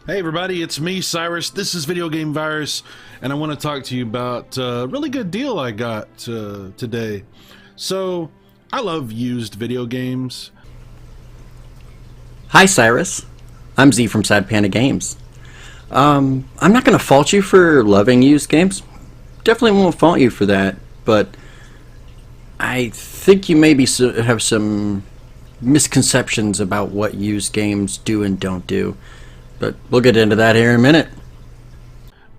Hey everybody, it's me, Cyrus. This is Video Game Virus, and I want to talk to you about a really good deal I got today. So, I love used video games. Hi Cyrus, I'm Z from Sad Panda Games. I'm not going to fault you for loving used games. Definitely won't fault you for that, but I think you maybe have some misconceptions about what used games do and don't do. But we'll get into that here in a minute.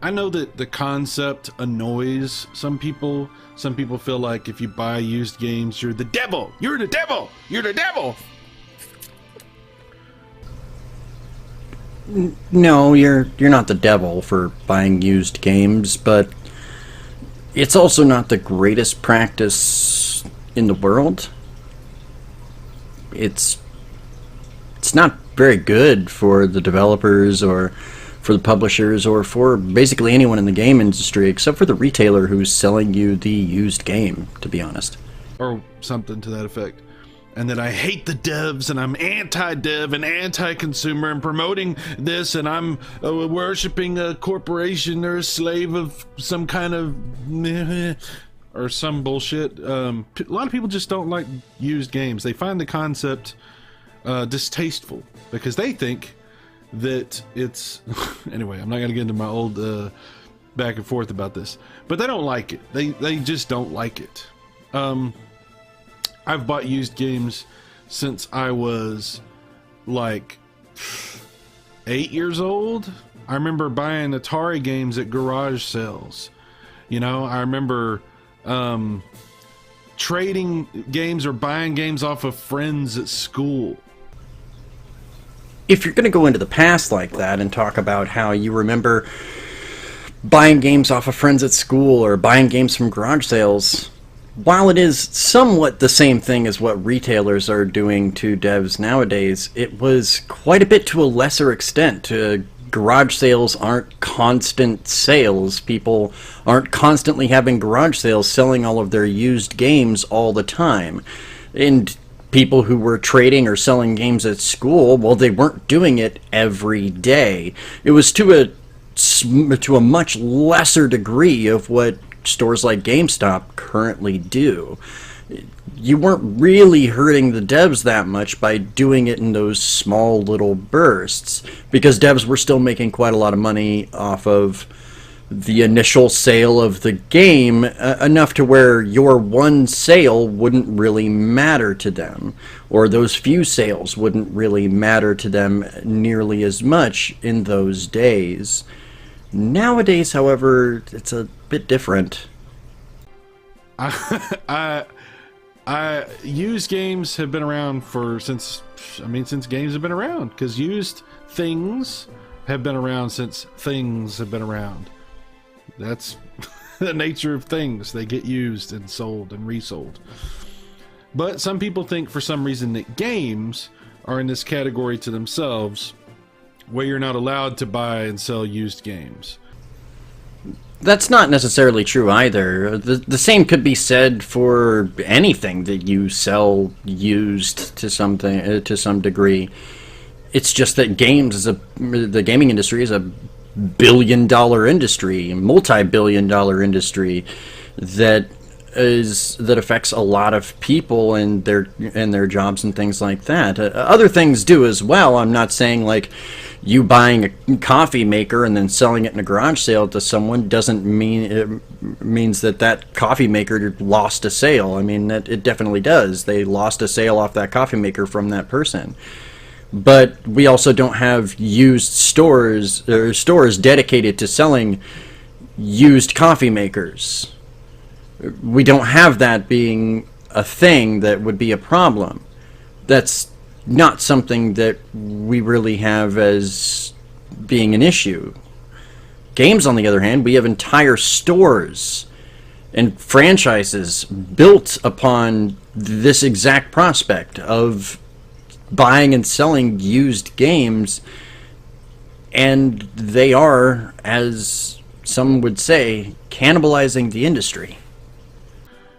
I know that the concept annoys some people. Some people feel like if you buy used games, you're the devil. You're the devil. You're the devil. No, you're not the devil for buying used games, but it's also not the greatest practice in the world. It's not very good for the developers or for the publishers or for basically anyone in the game industry except for the retailer who's selling you the used game, to be honest. Or something to that effect. And that I hate the devs and I'm anti-dev and anti-consumer and promoting this and I'm worshipping a corporation or a slave of some kind of or some bullshit. A lot of people just don't like used games. They find the concept distasteful because they think that it's anyway, I'm not gonna get into my old back and forth about this, but they don't like it. They just don't like it. I've bought used games since I was like 8 years old. I remember buying Atari games at garage sales. You know, I remember trading games or buying games off of friends at school. If you're going to go into the past like that and talk about how you remember buying games off of friends at school or buying games from garage sales, while it is somewhat the same thing as what retailers are doing to devs nowadays, it was quite a bit to a lesser extent. Garage sales aren't constant sales. People aren't constantly having garage sales selling all of their used games all the time. And people who were trading or selling games at school, well, they weren't doing it every day. It was to a much lesser degree of what stores like GameStop currently do. You weren't really hurting the devs that much by doing it in those small little bursts, because devs were still making quite a lot of money off of the initial sale of the game, enough to where your one sale wouldn't really matter to them, or those few sales wouldn't really matter to them nearly as much in those days. Nowadays, however, it's a bit different. Used games have been around since games have been around, because used things have been around since things have been around. That's the nature of things. They get used and sold and resold. But some people think for some reason that games are in this category to themselves, where you're not allowed to buy and sell used games. That's not necessarily true either. The same could be said for anything that you sell used to something to some degree. It's just that the gaming industry is a billion-dollar industry, multi-billion-dollar industry that affects a lot of people and their jobs and things like that. Other things do as well. I'm not saying like you buying a coffee maker and then selling it in a garage sale to someone doesn't mean it means that coffee maker lost a sale. I mean, it definitely does. They lost a sale off that coffee maker from that person. But we also don't have used stores or stores dedicated to selling used coffee makers. We don't have that being a thing that would be a problem. That's not something that we really have as being an issue. Games, on the other hand, we have entire stores and franchises built upon this exact prospect of buying and selling used games, and they are, as some would say, cannibalizing the industry.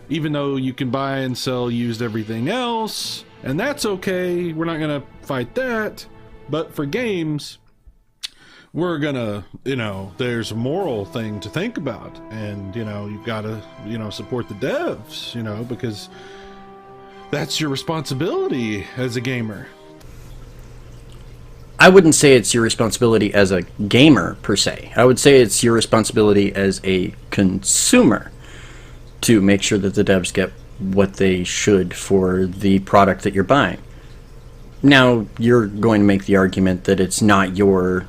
Even though you can buy and sell used everything else, and that's okay, we're not gonna fight that. But for games, we're gonna, there's a moral thing to think about, and you've got to, support the devs, because that's your responsibility as a gamer. I wouldn't say it's your responsibility as a gamer per se. I would say it's your responsibility as a consumer to make sure that the devs get what they should for the product that you're buying. Now, you're going to make the argument that it's not your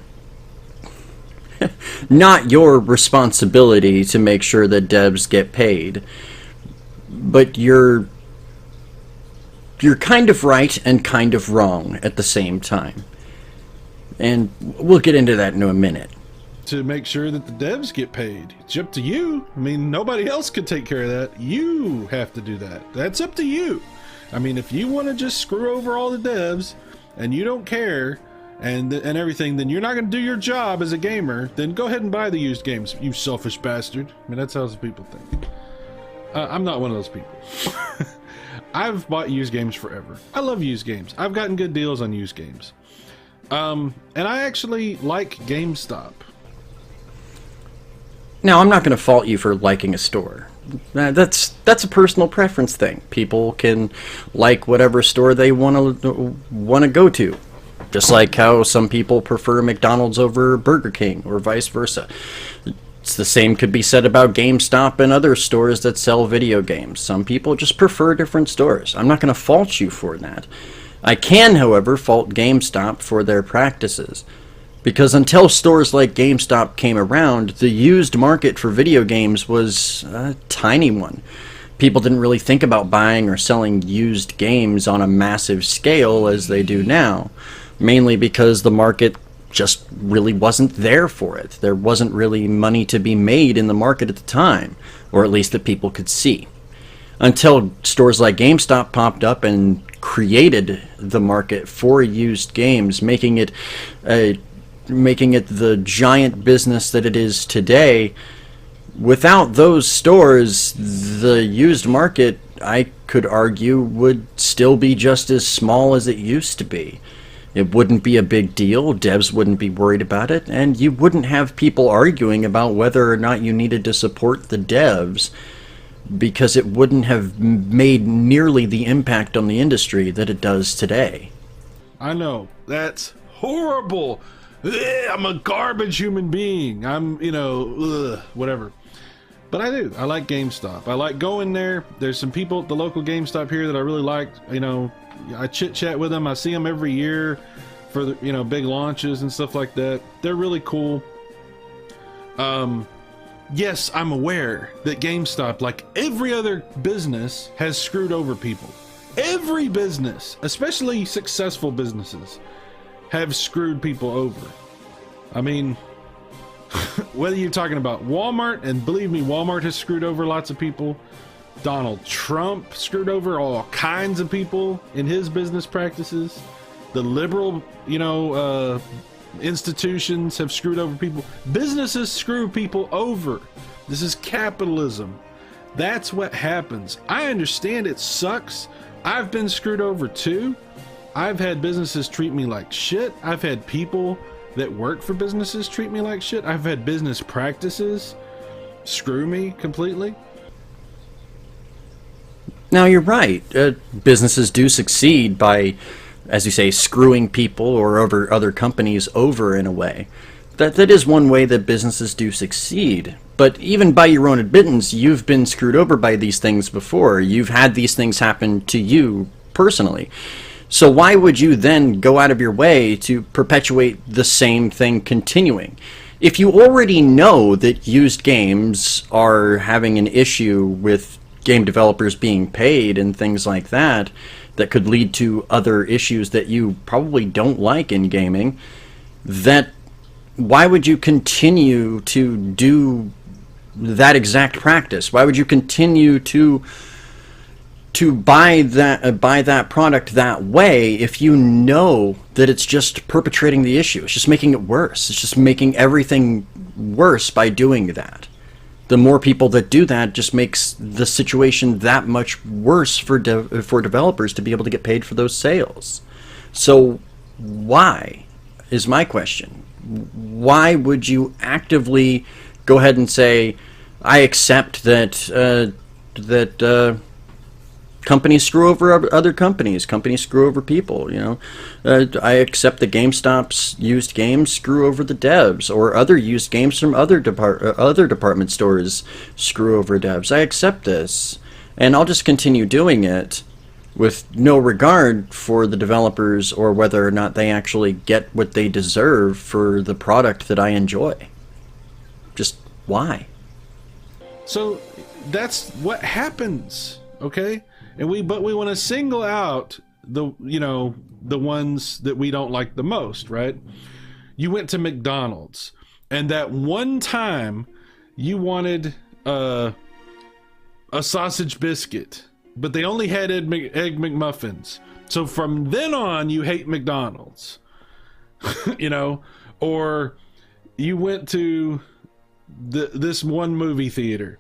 responsibility to make sure that devs get paid. But you're kind of right and kind of wrong at the same time. And we'll get into that in a minute. To make sure that the devs get paid, it's up to you. I mean, nobody else could take care of that. You have to do that. That's up to you. I mean, if you want to just screw over all the devs and you don't care and everything, then you're not going to do your job as a gamer. Then go ahead and buy the used games, you selfish bastard. I mean, that's how people think. I'm not one of those people. I've bought used games forever. I love used games. I've gotten good deals on used games. And I actually like GameStop. Now, I'm not going to fault you for liking a store. That's a personal preference thing. People can like whatever store they want to go to. Just like how some people prefer McDonald's over Burger King, or vice versa. It's the same could be said about GameStop and other stores that sell video games. Some people just prefer different stores. I'm not going to fault you for that. I can, however, fault GameStop for their practices. Because until stores like GameStop came around, the used market for video games was a tiny one. People didn't really think about buying or selling used games on a massive scale as they do now, mainly because the market just really wasn't there for it. There wasn't really money to be made in the market at the time, or at least that people could see. Until stores like GameStop popped up and created the market for used games, making it the giant business that it is today. Without those stores, the used market, I could argue, would still be just as small as it used to be. It wouldn't be a big deal, devs wouldn't be worried about it, and you wouldn't have people arguing about whether or not you needed to support the devs, because it wouldn't have made nearly the impact on the industry that it does today. I know, that's horrible. I'm a garbage human being. I'm, whatever. But I do. I like GameStop. I like going there. There's some people at the local GameStop here that I really like. I chit-chat with them. I see them every year for the, big launches and stuff like that. They're really cool. Yes, I'm aware that GameStop, like every other business, has screwed over people. Every business, especially successful businesses, have screwed people over. I mean, whether you're talking about Walmart, and believe me, Walmart has screwed over lots of people. Donald Trump screwed over all kinds of people in his business practices. The liberal, institutions have screwed over people. Businesses screw people over. This is capitalism. That's what happens. I understand it sucks. I've been screwed over too. I've had businesses treat me like shit. I've had people that work for businesses treat me like shit. I've had business practices screw me completely. Now, you're right. Businesses do succeed by, as you say, screwing people or other companies over in a way. That is one way that businesses do succeed. But even by your own admittance, you've been screwed over by these things before. You've had these things happen to you personally. So why would you then go out of your way to perpetuate the same thing continuing? If you already know that used games are having an issue with game developers being paid and things like that, that could lead to other issues that you probably don't like in gaming, that why would you continue to do that exact practice? Why would you continue to buy that product that way if you know that it's just perpetrating the issue? It's just making it worse. It's just making everything worse by doing that. The more people that do that just makes the situation that much worse for developers to be able to get paid for those sales. So why, is my question. why would you actively go ahead and say, I accept that companies screw over other companies, companies screw over people, you know. I accept that GameStop's used games screw over the devs, or other used games from other department stores screw over devs. I accept this, and I'll just continue doing it with no regard for the developers or whether or not they actually get what they deserve for the product that I enjoy. Just why? So that's what happens, okay? But we want to single out the ones that we don't like the most, right? You went to McDonald's, and that one time you wanted a sausage biscuit, but they only had Egg McMuffins. So from then on, you hate McDonald's, you know? Or you went to this one movie theater,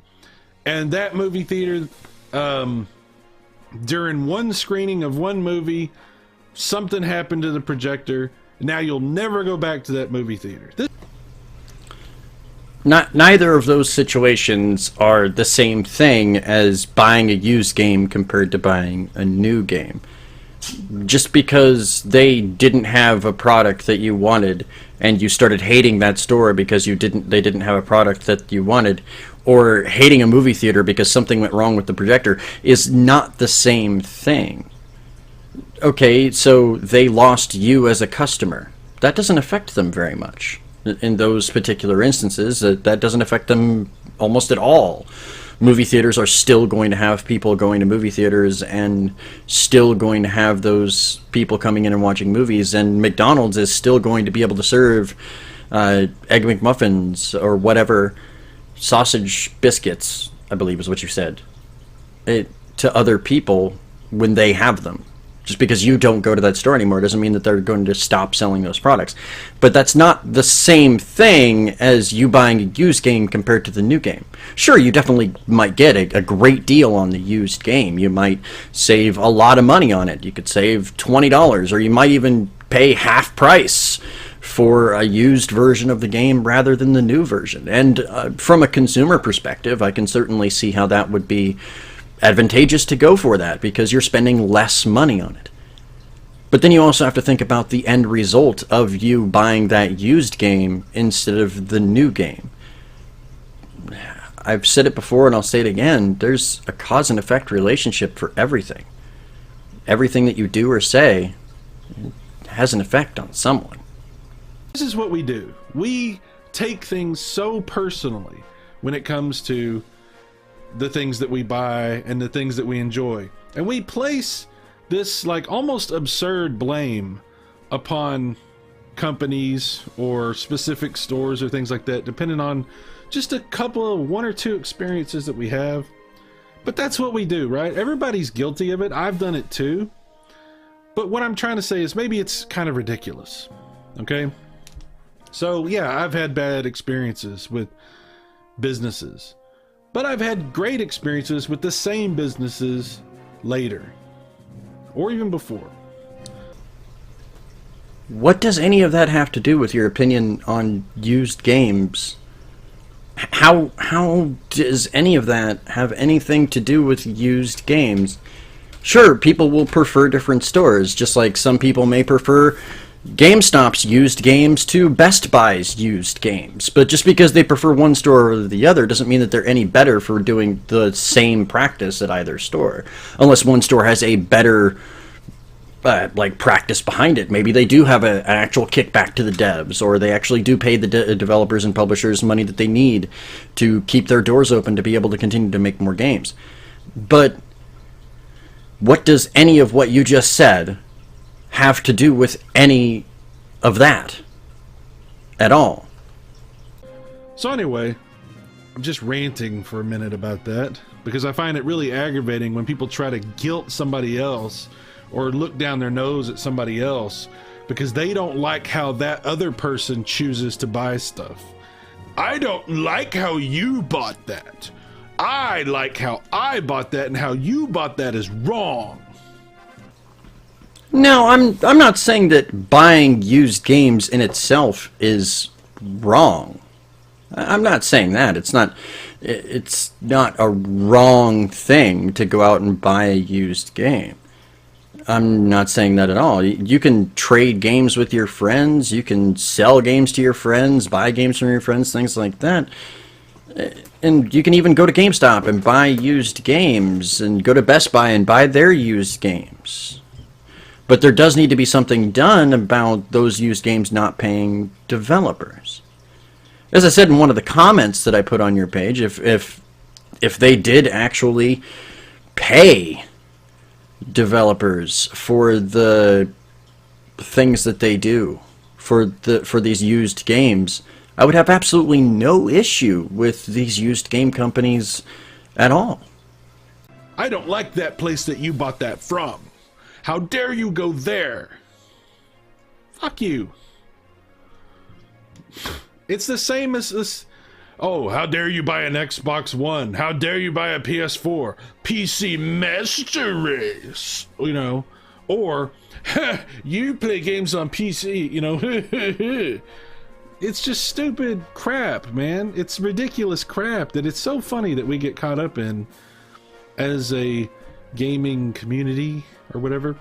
and that movie theater, during one screening of one movie, something happened to the projector. Now you'll never go back to that movie theater. Neither of those situations are the same thing as buying a used game compared to buying a new game. Just because they didn't have a product that you wanted and you started hating that store because they didn't have a product that you wanted, or hating a movie theater because something went wrong with the projector, is not the same thing. Okay, so they lost you as a customer. That doesn't affect them very much. In those particular instances, that doesn't affect them almost at all. Movie theaters are still going to have people going to movie theaters and still going to have those people coming in and watching movies, and McDonald's is still going to be able to serve Egg McMuffins or whatever, sausage biscuits, I believe is what you said, to other people when they have them. Just because you don't go to that store anymore doesn't mean that they're going to stop selling those products. But that's not the same thing as you buying a used game compared to the new game. Sure, you definitely might get a great deal on the used game. You might save a lot of money on it. You could save $20, or you might even pay half price for a used version of the game rather than the new version. And from a consumer perspective, I can certainly see how that would be advantageous to go for that, because you're spending less money on it. But then you also have to think about the end result of you buying that used game instead of the new game. I've said it before and I'll say it again, there's a cause and effect relationship for everything. Everything that you do or say has an effect on someone. This is what we do. We take things so personally when it comes to the things that we buy and the things that we enjoy, and we place this like almost absurd blame upon companies or specific stores or things like that, depending on just a couple of one or two experiences that we have. But that's what we do, right? Everybody's guilty of it. I've done it too. But what I'm trying to say is maybe it's kind of ridiculous. Okay, so yeah, I've had bad experiences with businesses, but I've had great experiences with the same businesses later, or even before. What does any of that have to do with your opinion on used games? How does any of that have anything to do with used games? Sure, people will prefer different stores, just like some people may prefer GameStop's used games to Best Buy's used games. But just because they prefer one store or the other doesn't mean that they're any better for doing the same practice at either store. Unless one store has a better practice behind it. Maybe they do have an actual kickback to the devs, or they actually do pay the developers and publishers money that they need to keep their doors open to be able to continue to make more games. But what does any of what you just said have to do with any of that at all? So anyway, I'm just ranting for a minute about that, because I find it really aggravating when people try to guilt somebody else or look down their nose at somebody else because they don't like how that other person chooses to buy stuff. I don't like how you bought that. I like how I bought that, and how you bought that is wrong. No, I'm not saying that buying used games in itself is wrong. I'm not saying that. It's not a wrong thing to go out and buy a used game. I'm not saying that at all. You can trade games with your friends, you can sell games to your friends, buy games from your friends, things like that. And you can even go to GameStop and buy used games, and go to Best Buy and buy their used games. But there does need to be something done about those used games not paying developers. As I said in one of the comments that I put on your page, if they did actually pay developers for the things that they do for these used games, I would have absolutely no issue with these used game companies at all. I don't like that place that you bought that from. How dare you go there? Fuck you. It's the same as this. Oh, how dare you buy an Xbox One? How dare you buy a PS4? PC Master Race. You know, or you play games on PC, you know. It's just stupid crap, man. It's ridiculous crap that it's so funny that we get caught up in as a gaming community or whatever.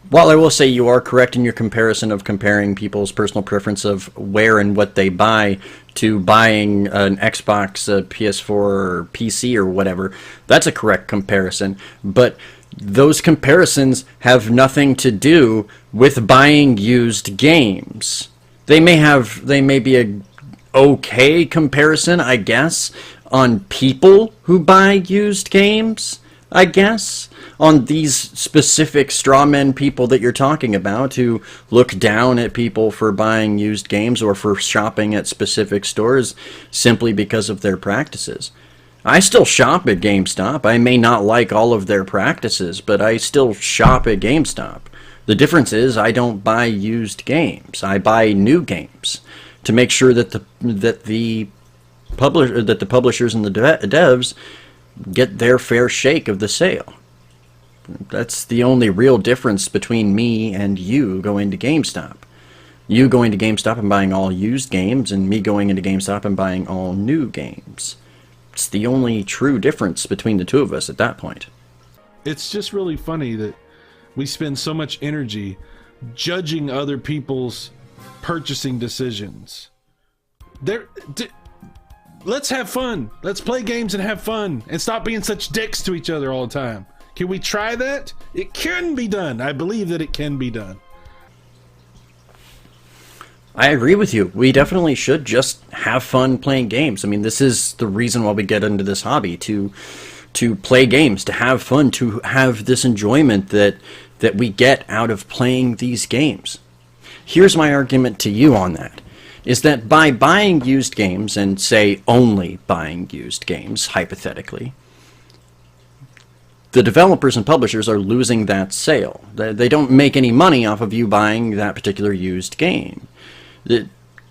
While I will say you are correct in your comparison of comparing people's personal preference of where and what they buy to buying an Xbox, a PS4, or PC, or whatever, that's a correct comparison. But those comparisons have nothing to do with buying used games. They may be a okay comparison, I guess, on people who buy used games, I guess, on these specific strawmen people that you're talking about who look down at people for buying used games or for shopping at specific stores simply because of their practices. I still shop at GameStop. I may not like all of their practices, but I still shop at GameStop. The difference is I don't buy used games. I buy new games to make sure that the publishers and the devs get their fair shake of the sale. That's the only real difference between me and you going to GameStop. You going to GameStop and buying all used games, and me going into GameStop and buying all new games. It's the only true difference between the two of us at that point. It's just really funny that we spend so much energy judging other people's purchasing decisions. Let's have fun. Let's play games and have fun and stop being such dicks to each other all the time. Can we try that? It can be done. I believe that it can be done. I agree with you. We definitely should just have fun playing games. I mean, this is the reason why we get into this hobby, to play games, to have fun, to have this enjoyment that we get out of playing these games. Here's my argument to you on that, is that by buying used games, and say only buying used games, hypothetically, the developers and publishers are losing that sale. They don't make any money off of you buying that particular used game.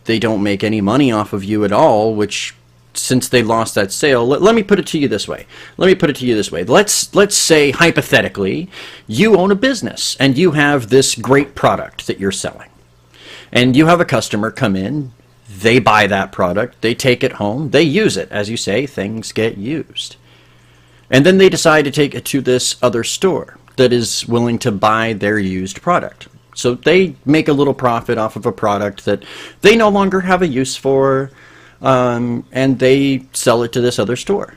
They don't make any money off of you at all, which, since they lost that sale, let me put it to you this way. Let's say, hypothetically, you own a business, and you have this great product that you're selling. And you have a customer come in, they buy that product, they take it home, they use it. As you say, things get used. And then they decide to take it to this other store that is willing to buy their used product. So they make a little profit off of a product that they no longer have a use for, and they sell it to this other store.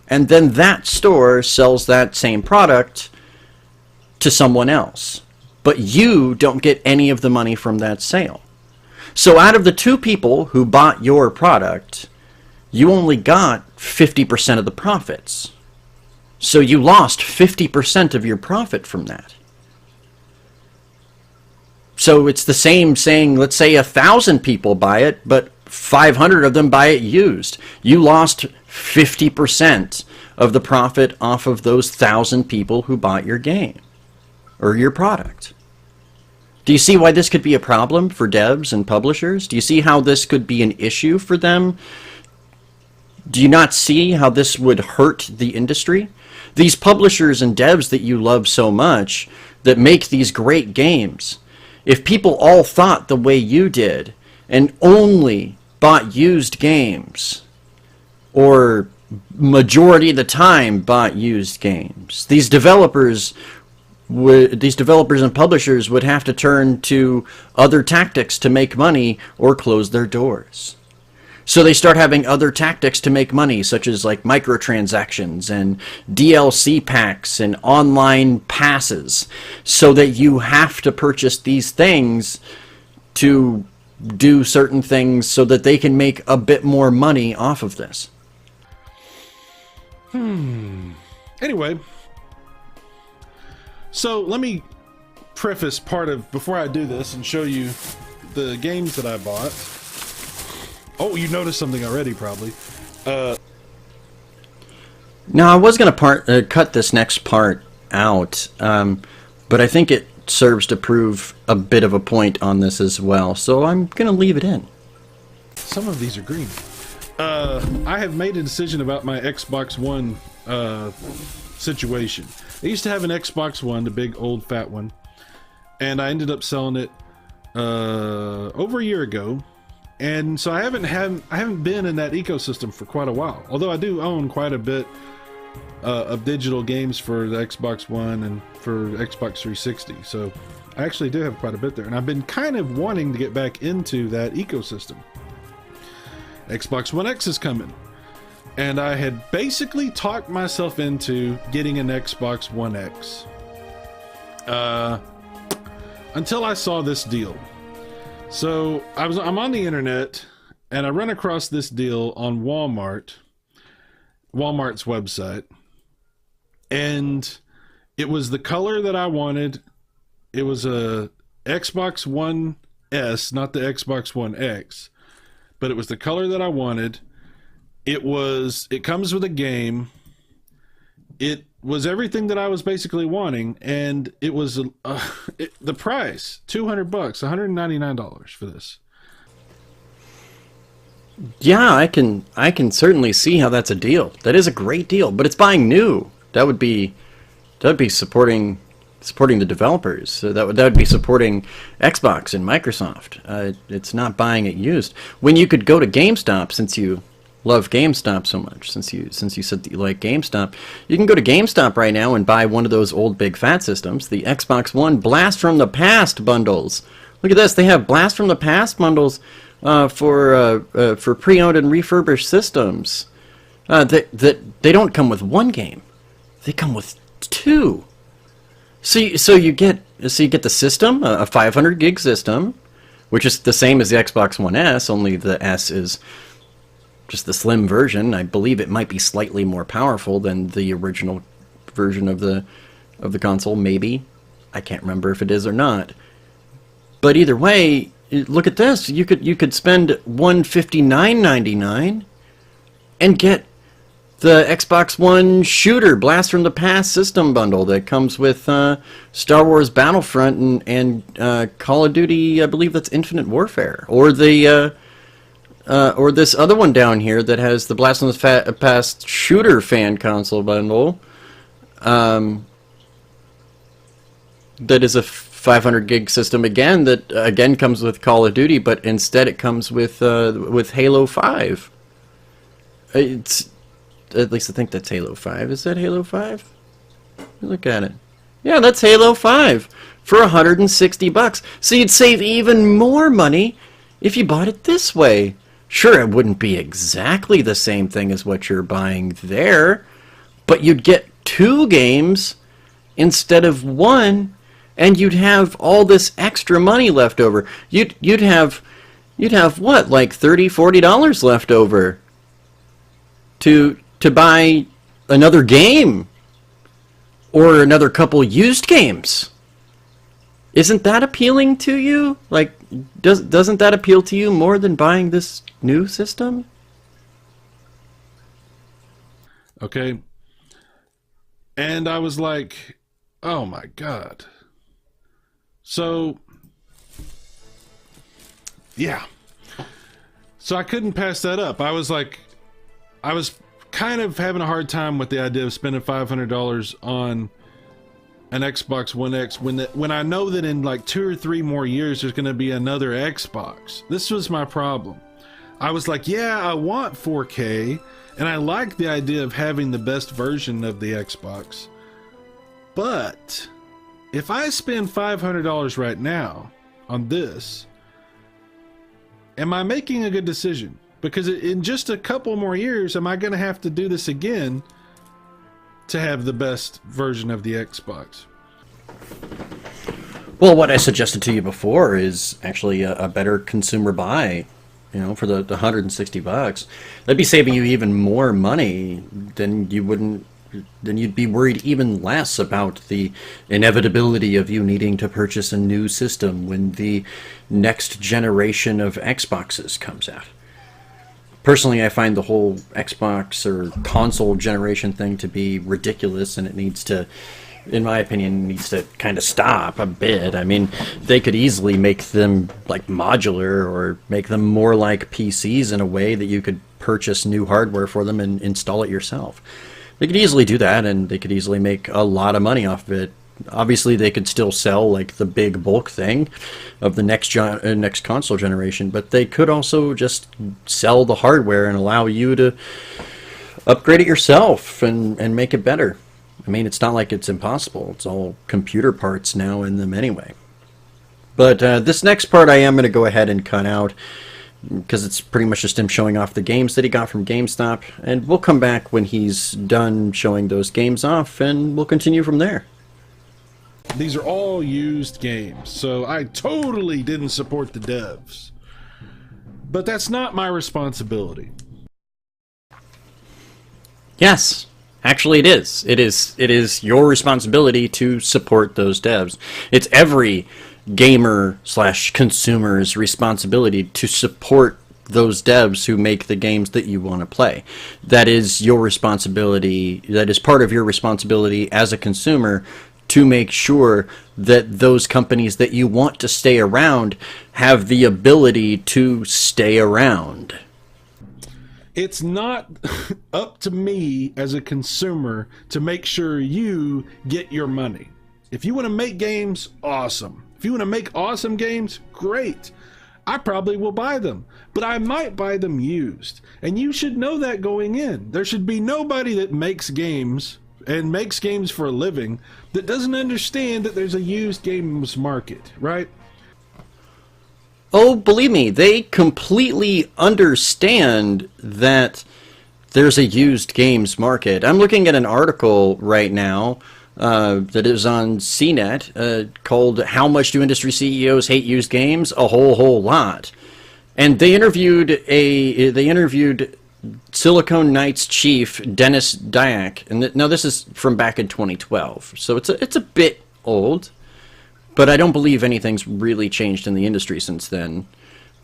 And then that store sells that same product to someone else. But you don't get any of the money from that sale. So out of the two people who bought your product, you only got 50% of the profits. So you lost 50% of your profit from that. So it's the same saying, let's say 1,000 people buy it, but 500 of them buy it used. You lost 50% of the profit off of those 1,000 people who bought your game or your product. Do you see why this could be a problem for devs and publishers? Do you see how this could be an issue for them? Do you not see how this would hurt the industry? These publishers and devs that you love so much, that make these great games, if people all thought the way you did and only bought used games, or majority of the time bought used games, these developers and publishers would have to turn to other tactics to make money or close their doors. So they start having other tactics to make money, such as like microtransactions and DLC packs and online passes, so that you have to purchase these things to do certain things so that they can make a bit more money off of this. Anyway, so let me preface part of, before I do this, and show you the games that I bought. Oh, you noticed something already, probably. Now, I was going to cut this next part out, but I think it serves to prove a bit of a point on this as well, so I'm going to leave it in. Some of these are green. I have made a decision about my Xbox One situation. I used to have an Xbox One, the big old fat one, and I ended up selling it over a year ago. And so I haven't been in that ecosystem for quite a while. Although I do own quite a bit of digital games for the Xbox One and for Xbox 360. So I actually do have quite a bit there. And I've been kind of wanting to get back into that ecosystem. Xbox One X is coming. And I had basically talked myself into getting an Xbox One X. Until I saw this deal. So I'm on the internet and I run across this deal on Walmart's website, and it was the color that I wanted. It was a Xbox One S, not the Xbox One X, but it was the color that I wanted. It comes with a game. It was everything that I was basically wanting, and it was the price, $200, $199 for this. Yeah, I can certainly see how that's a deal. That is a great deal, but it's buying new. That would be supporting the developers. So that would be supporting Xbox and Microsoft. It's not buying it used. When you could go to GameStop, since you love GameStop so much, since you said that you like GameStop, you can go to GameStop right now and buy one of those old big fat systems, the Xbox One Blast from the Past bundles. Look at this, they have Blast from the Past bundles for pre-owned and refurbished systems. They don't come with one game, they come with two. So you get the system, a 500 gig system, which is the same as the Xbox One S, only the S is just the slim version. I believe it might be slightly more powerful than the original version of the console, maybe. I can't remember if it is or not. But either way, look at this. You could spend $159.99 and get the Xbox One shooter Blast from the Past system bundle that comes with Star Wars Battlefront and Call of Duty, I believe that's Infinite Warfare, or this other one down here that has the Blast from the Past shooter fan console bundle. That is a 500 gig system again. That again comes with Call of Duty, but instead it comes with Halo 5. It's at least I think that's Halo 5. Is that Halo 5? Look at it. Yeah, that's Halo 5 for $160. So you'd save even more money if you bought it this way. Sure, it wouldn't be exactly the same thing as what you're buying there, but you'd get two games instead of one, and you'd have all this extra money left over. You'd have what, like $30, $40 left over to buy another game or another couple used games. Isn't that appealing to you? Like, doesn't that appeal to you more than buying this new system? Okay. And I was like, oh my God. So, yeah. So I couldn't pass that up. I was kind of having a hard time with the idea of spending $500 on an Xbox One X when I know that in like 2 or 3 more years there's going to be another Xbox. This was my problem. I was like, yeah, I want 4K, and I like the idea of having the best version of the Xbox. But if I spend $500 right now on this, am I making a good decision? Because in just a couple more years, am I going to have to do this again to have the best version of the Xbox? Well, what I suggested to you before is actually a better consumer buy. You know, for the $160, that'd be saving you even more money than you'd be worried even less about the inevitability of you needing to purchase a new system when the next generation of Xboxes comes out. Personally, I find the whole Xbox or console generation thing to be ridiculous, and it needs to, in my opinion, needs to kind of stop a bit. I mean, they could easily make them like modular or make them more like PCs in a way that you could purchase new hardware for them and install it yourself. They could easily do that, and they could easily make a lot of money off of it. Obviously, they could still sell like the big bulk thing of the next console generation, but they could also just sell the hardware and allow you to upgrade it yourself and make it better. I mean, it's not like it's impossible. It's all computer parts now in them anyway. But this next part I am going to go ahead and cut out because it's pretty much just him showing off the games that he got from GameStop, and we'll come back when he's done showing those games off, and we'll continue from there. These are all used games, so I totally didn't support the devs. But that's not my responsibility. Yes, actually it is. It is your responsibility to support those devs. It's every gamer/consumer's responsibility to support those devs who make the games that you want to play. That is your responsibility. That is part of your responsibility as a consumer to make sure that those companies that you want to stay around have the ability to stay around. It's not up to me as a consumer to make sure you get your money. If you want to make games, awesome. If you want to make awesome games, great. I probably will buy them, but I might buy them used. And you should know that going in. There should be nobody that makes games and makes games for a living that doesn't understand that there's a used games market, right? Oh, believe me, they completely understand that there's a used games market. I'm looking at an article right now that is on CNET called "How Much Do Industry CEOs Hate Used Games? A Whole Lot." And they interviewed Silicon Knights chief Dennis Dyack, and now this is from back in 2012, so it's a bit old, but I don't believe anything's really changed in the industry since then,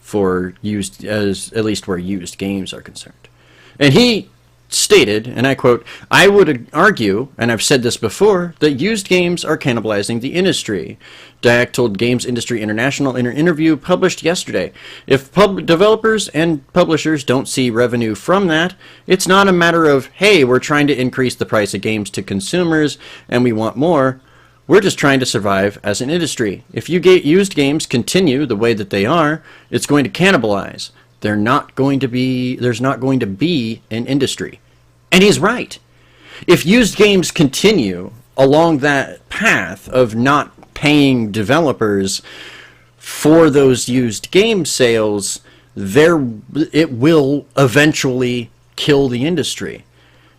for used, as at least where used games are concerned. And he stated, and I quote, "I would argue, and I've said this before, that used games are cannibalizing the industry." Dyack told Games Industry International in an interview published yesterday. "If developers and publishers don't see revenue from that, it's not a matter of, hey, we're trying to increase the price of games to consumers and we want more. We're just trying to survive as an industry. If used games continue the way that they are, it's going to cannibalize. There's not going to be an industry." And he's right. If used games continue along that path of not paying developers for those used game sales, it will eventually kill the industry.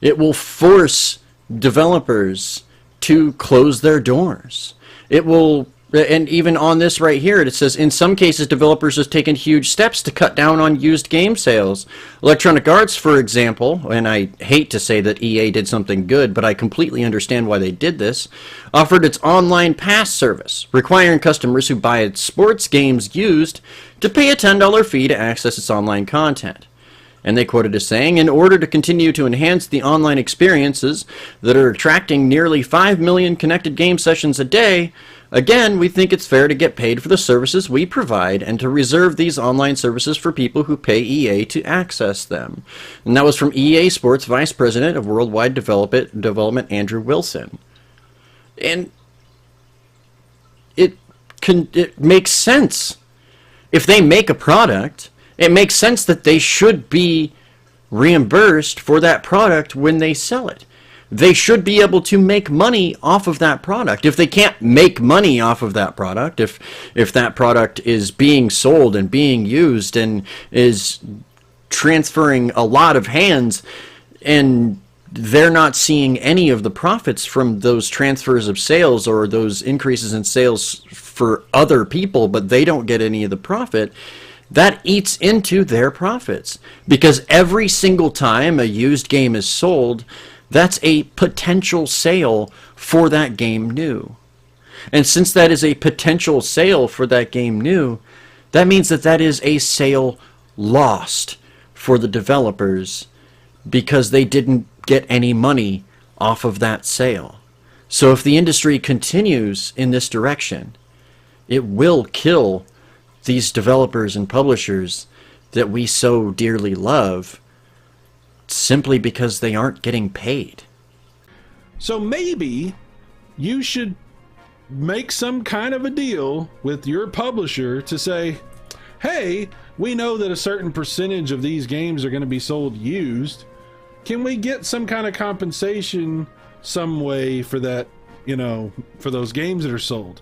It will force developers to close their doors. It will, and even on this right here, it says, in some cases, developers have taken huge steps to cut down on used game sales. Electronic Arts, for example, and I hate to say that EA did something good, but I completely understand why they did this, offered its online pass service, requiring customers who buy its sports games used to pay a $10 fee to access its online content. And they quoted as saying, "In order to continue to enhance the online experiences that are attracting nearly 5 million connected game sessions a day, again, we think it's fair to get paid for the services we provide and to reserve these online services for people who pay EA to access them." And that was from EA Sports Vice President of Worldwide Development Andrew Wilson. And it makes sense. If they make a product, it makes sense that they should be reimbursed for that product when they sell it. They should be able to make money off of that product. If they can't make money off of that product, if that product is being sold and being used and is transferring a lot of hands, and they're not seeing any of the profits from those transfers of sales or those increases in sales for other people, but they don't get any of the profit, that eats into their profits. Because every single time a used game is sold, that's a potential sale for that game new. And since that is a potential sale for that game new, that means that that is a sale lost for the developers because they didn't get any money off of that sale. So if the industry continues in this direction, it will kill these developers and publishers that we so dearly love simply because they aren't getting paid. So maybe you should make some kind of a deal with your publisher to say, hey, we know that a certain percentage of these games are going to be sold used. Can we get some kind of compensation some way for that, you know, for those games that are sold?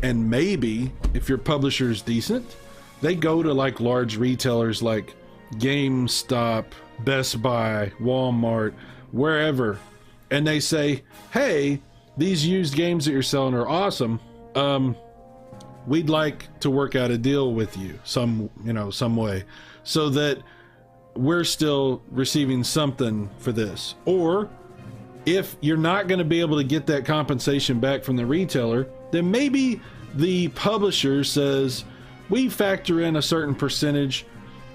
And maybe if your publisher's decent, they go to like large retailers like GameStop, Best Buy, Walmart, wherever, and they say, hey, these used games that you're selling are awesome. We'd like to work out a deal with you some way so that we're still receiving something for this. Or if you're not going to be able to get that compensation back from the retailer, then maybe the publisher says, we factor in a certain percentage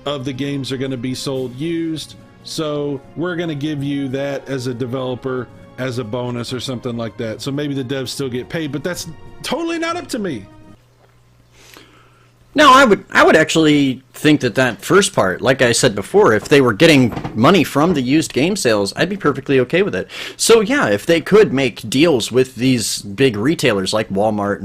of the games are going to be sold used, so we're going to give you that as a developer as a bonus or something like that. So maybe the devs still get paid, but that's totally not up to me. No, I would actually think that first part, like I said before, if they were getting money from the used game sales, I'd be perfectly okay with it. So yeah, if they could make deals with these big retailers like Walmart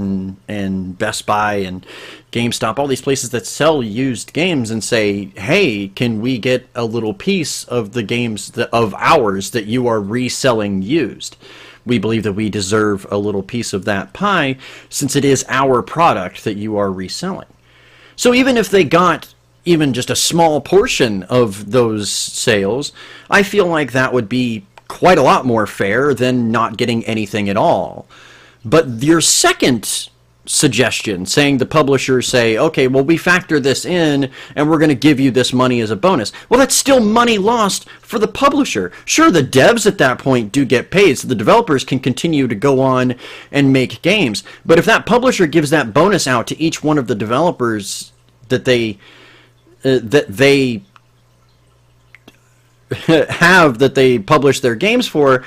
and Best Buy and GameStop, all these places that sell used games, and say, hey, can we get a little piece of the games of ours that you are reselling used? We believe that we deserve a little piece of that pie since it is our product that you are reselling. So even if they got even just a small portion of those sales, I feel like that would be quite a lot more fair than not getting anything at all. But your second suggestion, saying the publishers say, okay, well, we factor this in and we're going to give you this money as a bonus. Well, that's still money lost for the publisher. Sure, the devs at that point do get paid, so the developers can continue to go on and make games. But if that publisher gives that bonus out to each one of the developers that they have, that they publish their games for,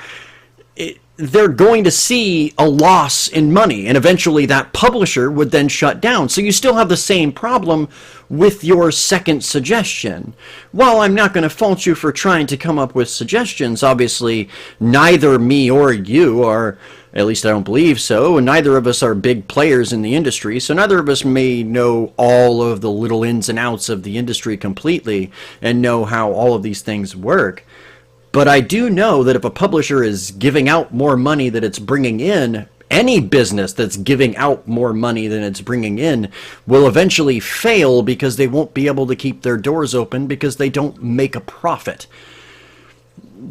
they're going to see a loss in money, and eventually that publisher would then shut down. So you still have the same problem with your second suggestion. While I'm not going to fault you for trying to come up with suggestions, obviously neither me or you are, at least I don't believe so, and neither of us are big players in the industry, so neither of us may know all of the little ins and outs of the industry completely and know how all of these things work. But I do know that if a publisher is giving out more money than it's bringing in, any business that's giving out more money than it's bringing in will eventually fail because they won't be able to keep their doors open because they don't make a profit.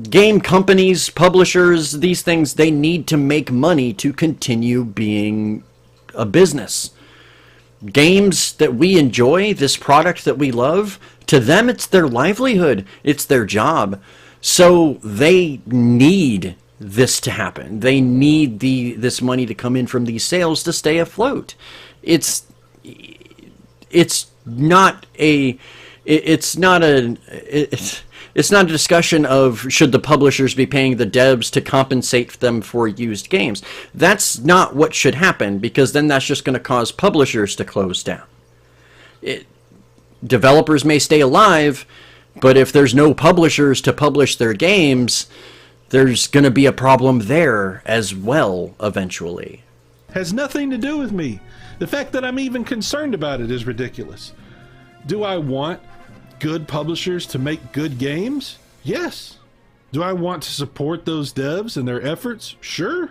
Game companies, publishers, these things, they need to make money to continue being a business. Games that we enjoy, this product that we love, to them it's their livelihood, it's their job. So they need this to happen. They need this money to come in from these sales to stay afloat. It's not a discussion of should the publishers be paying the devs to compensate them for used games. That's not what should happen, because then that's just going to cause publishers to close down. Developers may stay alive, but if there's no publishers to publish their games, there's going to be a problem there as well eventually. has nothing to do with me. The fact that I'm even concerned about it is ridiculous. Do I want good publishers to make good games? Yes. Do I want to support those devs and their efforts? Sure.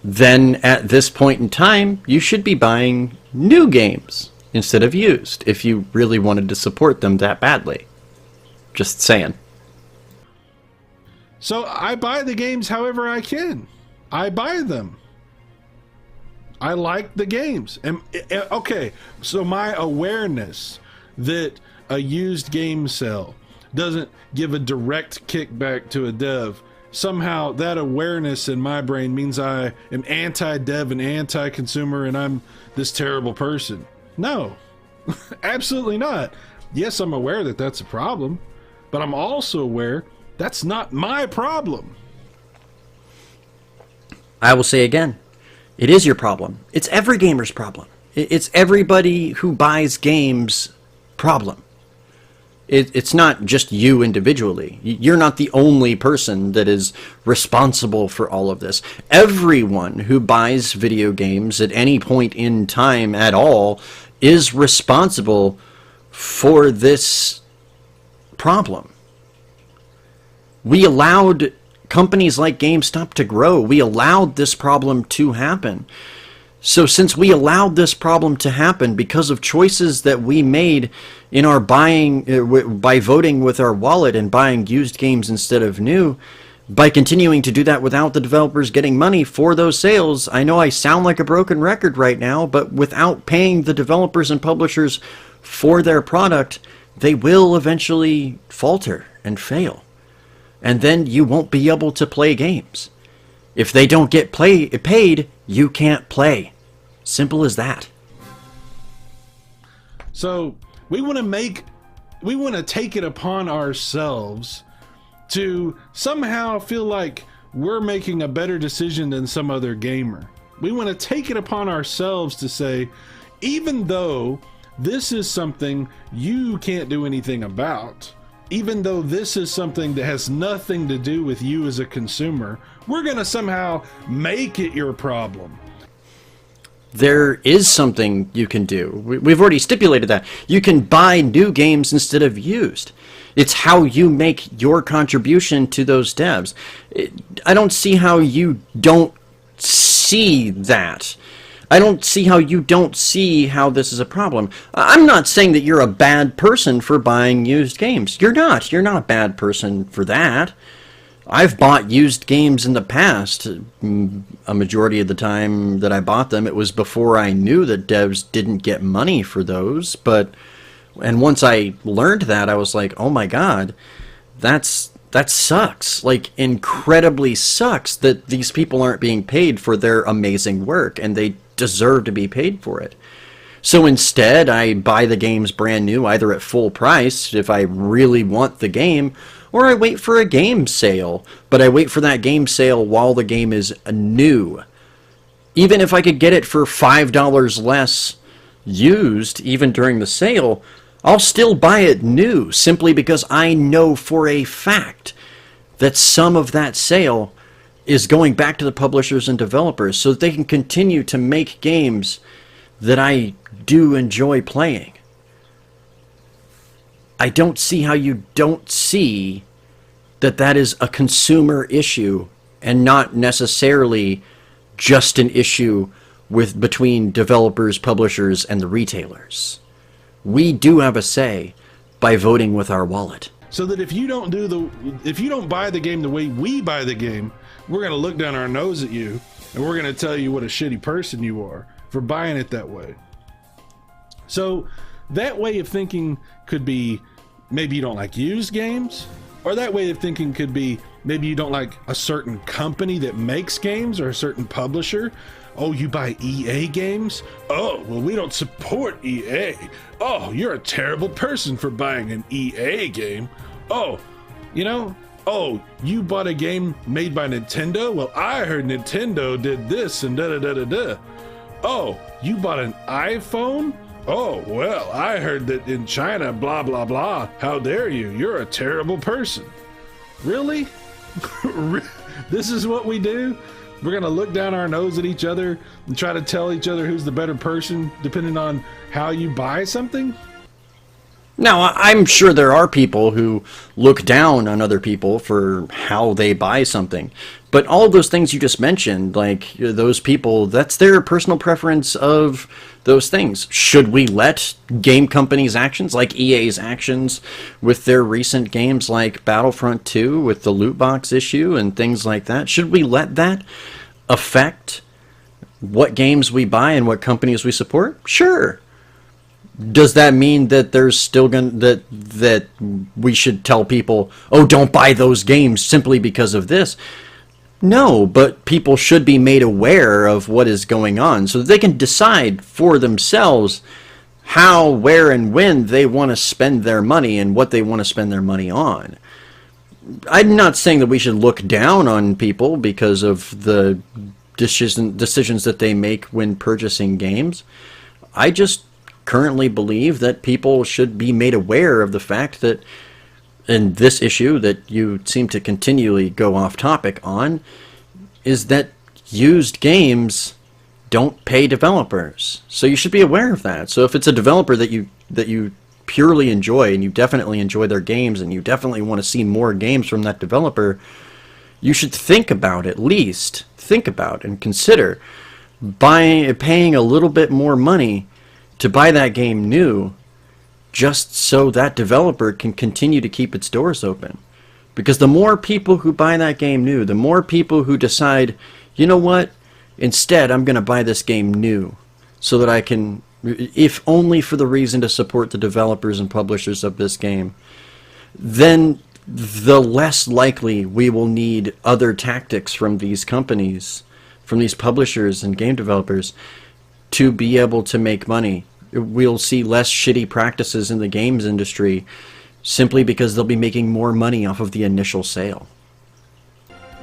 Then at this point in time, you should be buying new games instead of used if you really wanted to support them that badly. Just saying. So I buy the games however I can. I buy them. I like the games. And okay, so my awareness that a used game sale doesn't give a direct kickback to a dev, somehow that awareness in my brain means I am anti-dev and anti-consumer and I'm this terrible person. No, absolutely not. Yes, I'm aware that that's a problem, but I'm also aware that's not my problem. I will say again, it is your problem. It's every gamer's problem. It's everybody who buys games' problem. It's not just you individually. You're not the only person that is responsible for all of this. Everyone who buys video games at any point in time at all is responsible for this problem. We allowed companies like GameStop to grow. We allowed this problem to happen. So since we allowed this problem to happen because of choices that we made in our buying, by voting with our wallet and buying used games instead of new, by continuing to do that without the developers getting money for those sales, I know I sound like a broken record right now, but without paying the developers and publishers for their product, they will eventually falter and fail. And then you won't be able to play games. If they don't get paid, you can't play. Simple as that. So we want to take it upon ourselves to somehow feel like we're making a better decision than some other gamer. We want to take it upon ourselves to say, even though this is something you can't do anything about, even though this is something that has nothing to do with you as a consumer, we're going to somehow make it your problem. There is something you can do. We've already stipulated that. You can buy new games instead of used. It's how you make your contribution to those devs. I don't see how you don't see that. I don't see how you don't see how this is a problem. I'm not saying that you're a bad person for buying used games. You're not. You're not a bad person for that. I've bought used games in the past. A majority of the time that I bought them, it was before I knew that devs didn't get money for those. And once I learned that, I was like, oh my god, that sucks. Like, incredibly sucks that these people aren't being paid for their amazing work, and they deserve to be paid for it. So instead, I buy the games brand new, either at full price if I really want the game, or I wait for a game sale. But I wait for that game sale while the game is new. Even if I could get it for $5 less used, even during the sale, I'll still buy it new, simply because I know for a fact that some of that sale is going back to the publishers and developers so that they can continue to make games that I do enjoy playing. I don't see how you don't see that that is a consumer issue and not necessarily just an issue between developers, publishers, and the retailers. We do have a say by voting with our wallet. So that if you don't buy the game the way we buy the game, we're going to look down our nose at you and we're going to tell you what a shitty person you are for buying it that way. So that way of thinking could be maybe you don't like used games, or that way of thinking could be maybe you don't like a certain company that makes games or a certain publisher. Oh, you buy EA games? Oh, well, we don't support EA. Oh, you're a terrible person for buying an EA game. Oh, oh, you bought a game made by Nintendo? Well, I heard Nintendo did this and da-da-da-da-da. Oh, you bought an iPhone? Oh, well, I heard that in China, blah, blah, blah. How dare you? You're a terrible person. Really? This is what we do? We're gonna look down our nose at each other and try to tell each other who's the better person depending on how you buy something? Now, I'm sure there are people who look down on other people for how they buy something. But all of those things you just mentioned, like those people, that's their personal preference of those things. Should we let game companies' actions, like EA's actions with their recent games like Battlefront 2 with the loot box issue and things like that, should we let that affect what games we buy and what companies we support? Sure. Does that mean that there's still that we should tell people, oh, don't buy those games simply because of this? No, but people should be made aware of what is going on so that they can decide for themselves how, where, and when they want to spend their money and what they want to spend their money on. I'm not saying that we should look down on people because of the decisions that they make when purchasing games. I just currently believe that people should be made aware of the fact that in this issue that you seem to continually go off topic on is that used games don't pay developers. So you should be aware of that. So if it's a developer that you purely enjoy and you definitely enjoy their games and you definitely want to see more games from that developer, you should think about, at least think about and consider paying a little bit more money to buy that game new, just so that developer can continue to keep its doors open. Because the more people who buy that game new, the more people who decide, you know what, instead I'm going to buy this game new, so that I can, if only for the reason to support the developers and publishers of this game, then the less likely we will need other tactics from these companies, from these publishers and game developers, to be able to make money. We'll see less shitty practices in the games industry simply because they'll be making more money off of the initial sale.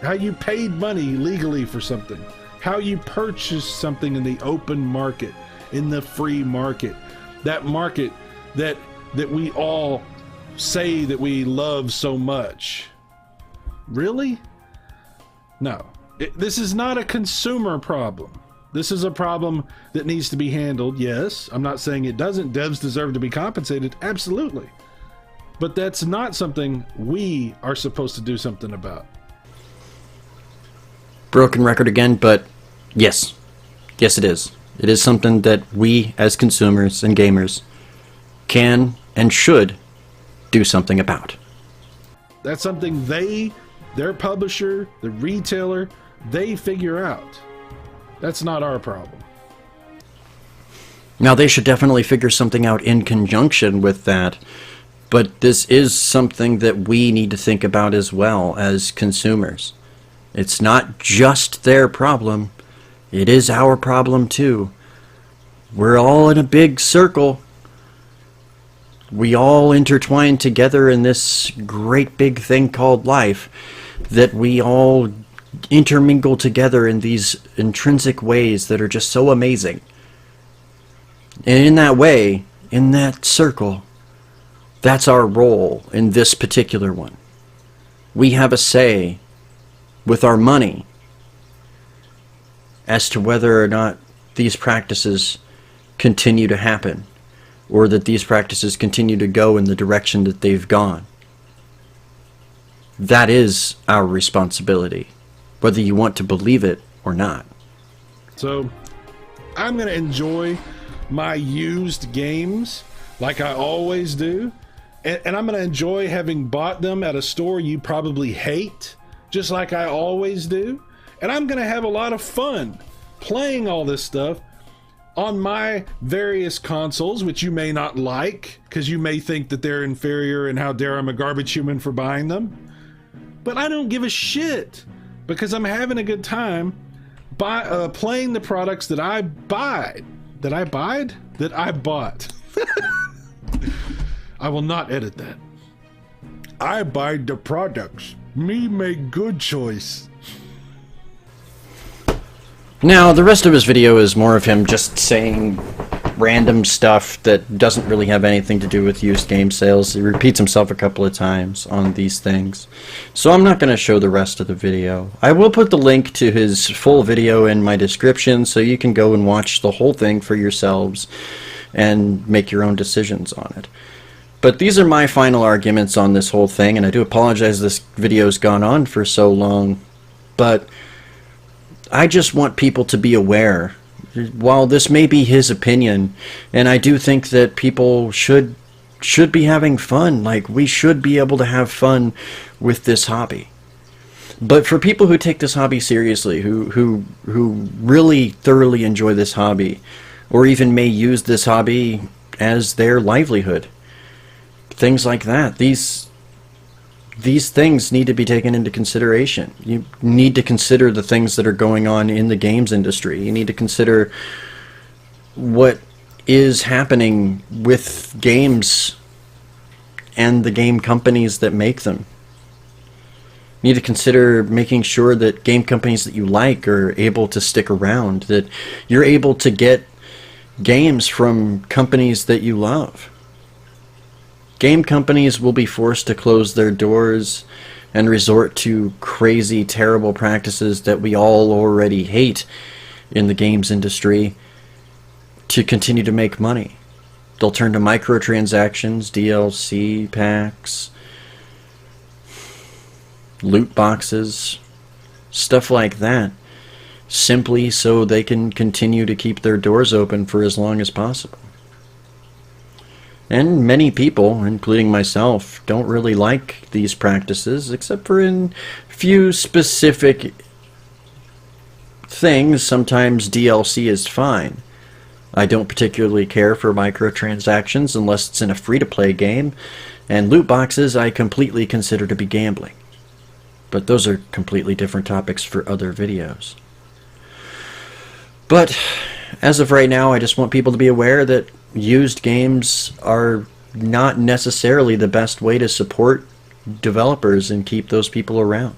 How you paid money legally for something. How you purchased something in the open market, in the free market. That market that we all say that we love so much. Really? No. This is not a consumer problem. This is a problem that needs to be handled. Yes, I'm not saying it doesn't. Devs deserve to be compensated. Absolutely. But that's not something we are supposed to do something about. Broken record again, but yes. Yes, it is. It is something that we, as consumers and gamers, can and should do something about. That's something their publisher, the retailer, they figure out. That's not our problem. Now, they should definitely figure something out in conjunction with that, but this is something that we need to think about as well as consumers. It's not just their problem, it is our problem too. We're all in a big circle. We all intertwine together in this great big thing called life, that we all intermingle together in these intrinsic ways that are just so amazing. And in that way, in that circle, that's our role in this particular one. We have a say with our money as to whether or not these practices continue to happen, or that these practices continue to go in the direction that they've gone. That is our responsibility, whether you want to believe it or not. So, I'm going to enjoy my used games like I always do. And I'm going to enjoy having bought them at a store you probably hate, just like I always do. And I'm going to have a lot of fun playing all this stuff on my various consoles, which you may not like, because you may think that they're inferior and how dare I'm a garbage human for buying them. But I don't give a shit, because I'm having a good time playing the products that I bought. That I bought. I will not edit that. I buy the products. Me make good choice. Now, the rest of his video is more of him just saying random stuff that doesn't really have anything to do with used game sales. He repeats himself a couple of times on these things. So I'm not going to show the rest of the video. I will put the link to his full video in my description so you can go and watch the whole thing for yourselves and make your own decisions on it. But these are my final arguments on this whole thing, and I do apologize this video's gone on for so long, but I just want people to be aware. While this may be his opinion, and I do think that people should be having fun, like we should be able to have fun with this hobby. But for people who take this hobby seriously, who really thoroughly enjoy this hobby, or even may use this hobby as their livelihood, things like that, these things need to be taken into consideration. You need to consider the things that are going on in the games industry. You need to consider what is happening with games and the game companies that make them. You need to consider making sure that game companies that you like are able to stick around, that you're able to get games from companies that you love. Game companies will be forced to close their doors and resort to crazy, terrible practices that we all already hate in the games industry to continue to make money. They'll turn to microtransactions, DLC packs, loot boxes, stuff like that, simply so they can continue to keep their doors open for as long as possible. And many people, including myself, don't really like these practices, except for in few specific things. Sometimes DLC is fine. I don't particularly care for microtransactions unless it's in a free-to-play game, and loot boxes I completely consider to be gambling. But those are completely different topics for other videos. But as of right now, I just want people to be aware that used games are not necessarily the best way to support developers and keep those people around.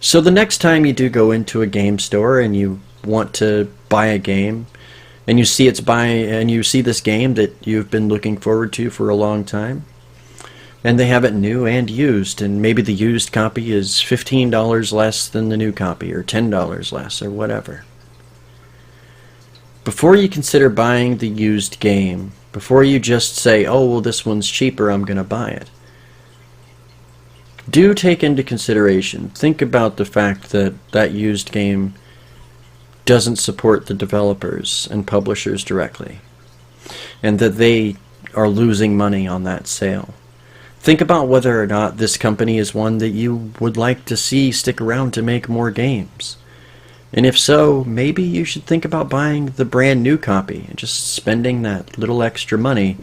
So the next time you do go into a game store and you want to buy a game, and you see this game that you've been looking forward to for a long time, and they have it new and used, and maybe the used copy is $15 less than the new copy, or $10 less, or whatever. Before you consider buying the used game, before you just say, oh, well, this one's cheaper, I'm going to buy it, do take into consideration, think about the fact that that used game doesn't support the developers and publishers directly, and that they are losing money on that sale. Think about whether or not this company is one that you would like to see stick around to make more games. And if so, maybe you should think about buying the brand new copy and just spending that little extra money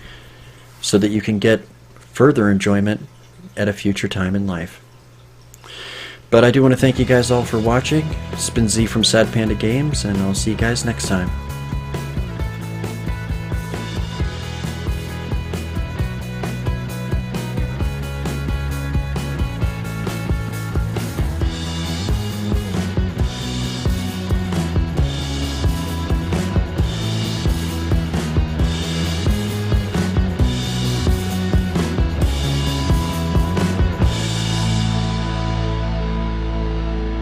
so that you can get further enjoyment at a future time in life. But I do want to thank you guys all for watching. It's been Z from Sad Panda Games, and I'll see you guys next time.